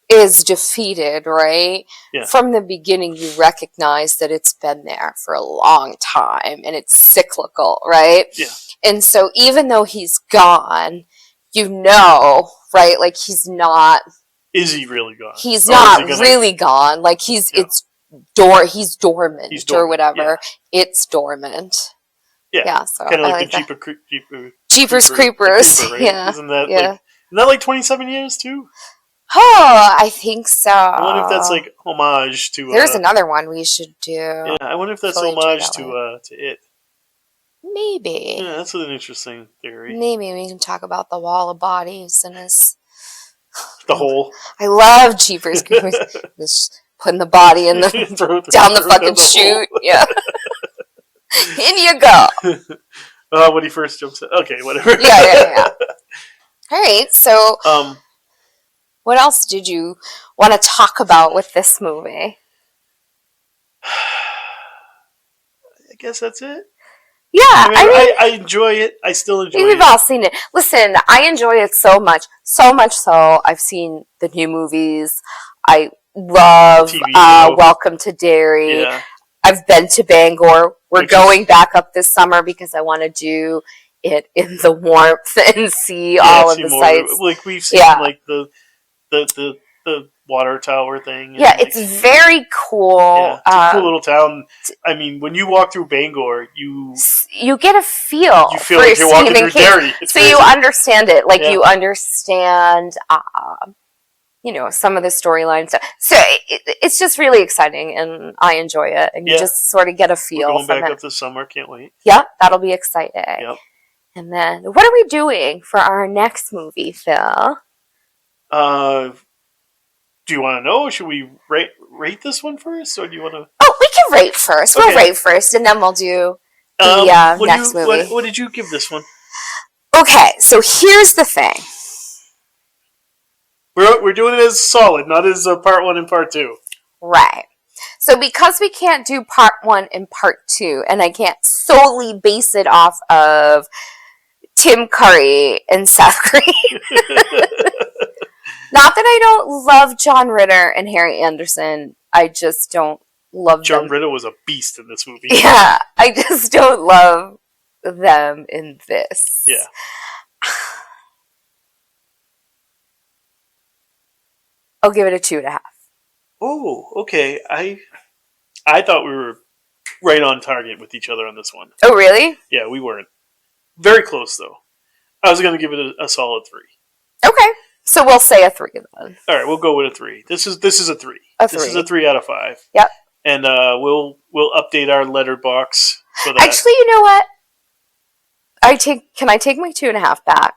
Speaker 2: is defeated, right?
Speaker 1: Yeah,
Speaker 2: From the beginning, you recognize that it's been there for a long time and it's cyclical, right?
Speaker 1: yeah.
Speaker 2: And so even though he's gone, right? Like
Speaker 1: Is he really gone,
Speaker 2: he's
Speaker 1: or is
Speaker 2: not
Speaker 1: he gonna?
Speaker 2: really gone. Like
Speaker 1: Yeah,
Speaker 2: he's dormant
Speaker 1: he's
Speaker 2: or
Speaker 1: dormant. Yeah, yeah.
Speaker 2: It's dormant. Yeah, so
Speaker 1: Kind of
Speaker 2: I
Speaker 1: like the
Speaker 2: like that. Jeepers
Speaker 1: The
Speaker 2: Creepers.
Speaker 1: Creeper, right?
Speaker 2: Yeah,
Speaker 1: Isn't that like?
Speaker 2: yeah.
Speaker 1: Isn't that like 27 years too?
Speaker 2: Oh, I think
Speaker 1: I wonder if that's
Speaker 2: so.
Speaker 1: like homage to.
Speaker 2: There's another one we should do.
Speaker 1: Yeah, I wonder if that's
Speaker 2: Fully enjoy
Speaker 1: homage
Speaker 2: that one.
Speaker 1: to it.
Speaker 2: Maybe.
Speaker 1: Yeah, that's an interesting theory.
Speaker 2: Maybe we can talk about the wall of bodies and his.
Speaker 1: The whole.
Speaker 2: I love Jeepers Creepers. Just putting the body in down the
Speaker 1: throw
Speaker 2: fucking
Speaker 1: down the hole.
Speaker 2: chute. Yeah. In you go.
Speaker 1: When he first jumps in. Okay, whatever.
Speaker 2: Yeah. All right. So,
Speaker 1: um,
Speaker 2: what else did you want to talk about with this movie?
Speaker 1: I guess that's it.
Speaker 2: Yeah,
Speaker 1: I enjoy it. I still enjoy
Speaker 2: we've
Speaker 1: it.
Speaker 2: all seen it. Listen, I enjoy it so much so I've seen the new movies. I love
Speaker 1: TV show.
Speaker 2: Welcome to Derry.
Speaker 1: Yeah.
Speaker 2: I've been to Bangor. We're going back up this summer because I want to do it in the warmth and see all of the
Speaker 1: more,
Speaker 2: sites.
Speaker 1: like we've seen like the water tower thing.
Speaker 2: Yeah, it's very cool.
Speaker 1: Yeah, it's a cool little town. I mean, when you walk through Bangor, you
Speaker 2: get a feel.
Speaker 1: You feel like you're walking through Derry.
Speaker 2: So crazy. You understand it. Like you understand some of the storylines. So it's just really exciting, and I enjoy it. And you just sort of get a feel.
Speaker 1: We're going back up this summer. Can't wait.
Speaker 2: Yep, that'll be exciting.
Speaker 1: Yep.
Speaker 2: And then, what are we doing for our next movie, Phil?
Speaker 1: Do you want to know? Should we rate this one first, or do you want to?
Speaker 2: Oh, we can rate first. Okay. We'll rate first, and then we'll do the next movie.
Speaker 1: What did you give this one?
Speaker 2: Okay, so here's the thing.
Speaker 1: We're doing it as solid, not as part 1 and part 2.
Speaker 2: Right. So because we can't do part 1 and part 2, and I can't solely base it off of Tim Curry and Seth Green. Not that I don't love John Ritter and Harry Anderson. I just don't love
Speaker 1: John
Speaker 2: them.
Speaker 1: Ritter was a beast in this movie.
Speaker 2: Yeah, I just don't love them in this.
Speaker 1: Yeah.
Speaker 2: I'll give it a 2.5.
Speaker 1: Oh, okay. I thought we were right on target with each other on this one.
Speaker 2: Oh, really?
Speaker 1: Yeah, we weren't. Very close, though. I was going to give it a solid 3.
Speaker 2: Okay. So we'll say a 3 then.
Speaker 1: All right, we'll go with a 3. This is a 3. This is a 3 out of 5.
Speaker 2: Yep.
Speaker 1: And we'll update our letterbox for that.
Speaker 2: Actually, you know what? Can I take my 2.5 back?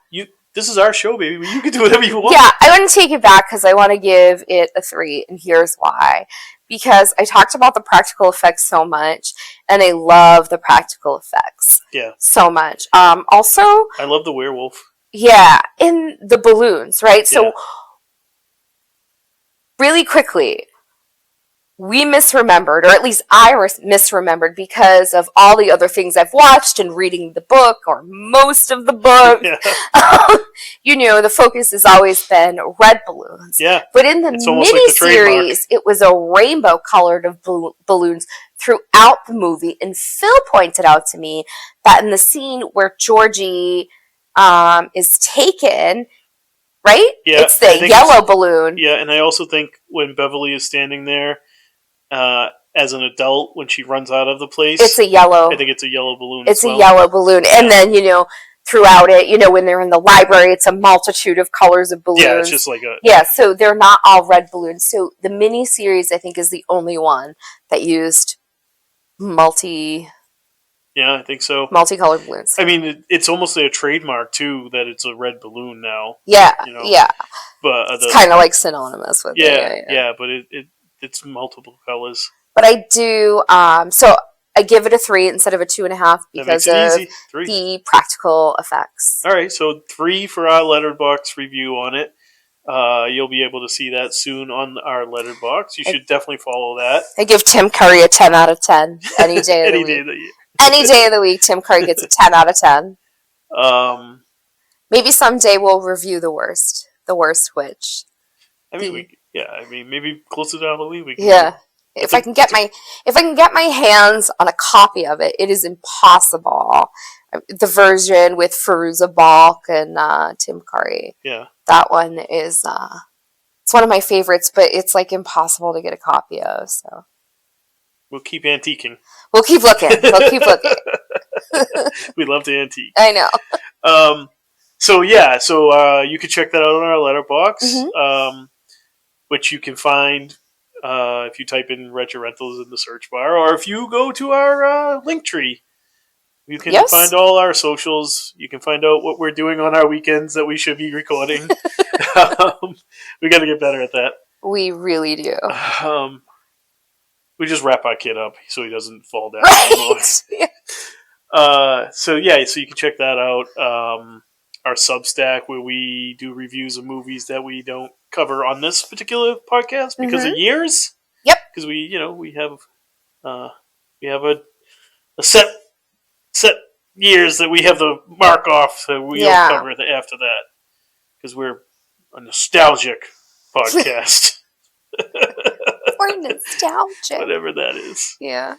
Speaker 1: This is our show, baby. You can do whatever you want.
Speaker 2: Yeah, I want to take it back because I want to give it a 3, and here's why. Because I talked about the practical effects so much, and I love the practical effects.
Speaker 1: Yeah.
Speaker 2: So much. Also,
Speaker 1: I love the werewolf.
Speaker 2: Yeah, in the balloons, right? So, really quickly, we misremembered, or at least I misremembered because of all the other things I've watched and reading the book, or most of the book. The focus has always been red balloons.
Speaker 1: Yeah.
Speaker 2: But in the miniseries, it was a rainbow colored of balloons throughout the movie. And Phil pointed out to me that in the scene where Georgie is taken, right?
Speaker 1: Yeah,
Speaker 2: it's the yellow balloon.
Speaker 1: Yeah, and I also think when Beverly is standing there as an adult, when she runs out of the place,
Speaker 2: it's a yellow.
Speaker 1: I think it's a yellow balloon.
Speaker 2: It's a yellow balloon, and then throughout it, when they're in the library, it's a multitude of colors of balloons.
Speaker 1: Yeah, it's just like a
Speaker 2: so they're not all red balloons. So the miniseries, I think, is the only one that used
Speaker 1: Yeah, I think so.
Speaker 2: Multicolored balloons.
Speaker 1: I mean, it's almost a trademark too that it's a red balloon now.
Speaker 2: Yeah,
Speaker 1: yeah. But
Speaker 2: it's kind of like synonymous with
Speaker 1: it. Yeah, but it's multiple colors.
Speaker 2: But I do. So I give it a 3 instead of a 2.5 because of the practical effects.
Speaker 1: All right, so 3 for our Letterboxd review on it. You'll be able to see that soon on our Letterboxd. You should definitely follow that.
Speaker 2: I give Tim Curry a 10 out of 10 any day of the week. Any day of the week, Tim Curry gets a 10 out of 10. Maybe someday we'll review the worst witch.
Speaker 1: I mean, maybe closer to Halloween.
Speaker 2: If I can get my hands on a copy of it, it is impossible. The version with Fairuza Balk and Tim Curry.
Speaker 1: Yeah,
Speaker 2: that one is it's one of my favorites, but it's like impossible to get a copy of. So
Speaker 1: we'll keep antiquing.
Speaker 2: We'll keep looking.
Speaker 1: We love to antique.
Speaker 2: I know.
Speaker 1: So you can check that out on our Letterboxd, which you can find if you type in Wretched Rentals in the search bar, or if you go to our link tree. You can find all our socials. You can find out what we're doing on our weekends that we should be recording. We got to get better at that.
Speaker 2: We really do.
Speaker 1: We just wrap our kid up so he doesn't fall down anymore. So you can check that out. Our Substack, where we do reviews of movies that we don't cover on this particular podcast because of years.
Speaker 2: Yep.
Speaker 1: Because we have a set years that we have the mark off, so we don't cover it after that because we're a nostalgic podcast.
Speaker 2: We're nostalgic,
Speaker 1: whatever that is.
Speaker 2: Yeah.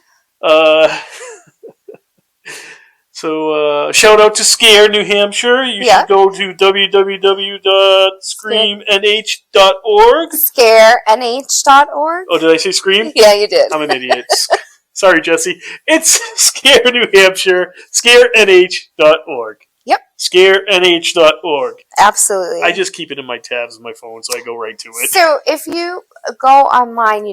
Speaker 1: So shout out to Scare, New Hampshire. You should go to www.screamnh.org.
Speaker 2: Scarenh.org.
Speaker 1: Oh, did I say Scream?
Speaker 2: Yeah, you did.
Speaker 1: I'm an idiot. Sorry, Jesse. It's Scare, New Hampshire. Scarenh.org.
Speaker 2: Yep.
Speaker 1: Scarenh.org.
Speaker 2: Absolutely.
Speaker 1: I just keep it in my tabs on my phone, so I go right to it.
Speaker 2: So if you go online,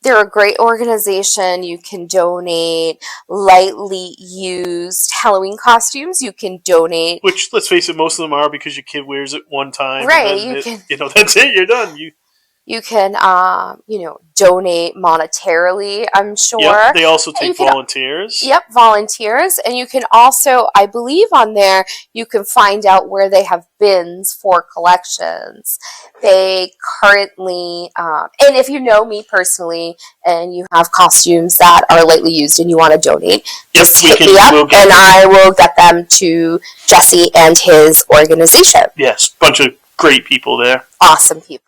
Speaker 2: they're a great organization. You can donate lightly used Halloween costumes. You can donate.
Speaker 1: Which, let's face it, most of them are because your kid wears it one time.
Speaker 2: Right.
Speaker 1: That's it. You're done.
Speaker 2: You can, donate monetarily, I'm sure.
Speaker 1: Yep, they also take volunteers.
Speaker 2: Volunteers. And you can also, I believe on there, you can find out where they have bins for collections. They currently, and if you know me personally and you have costumes that are lightly used and you want to donate, just hit me up and I will get them to Jesse and his organization.
Speaker 1: Yes, bunch of great people there.
Speaker 2: Awesome people.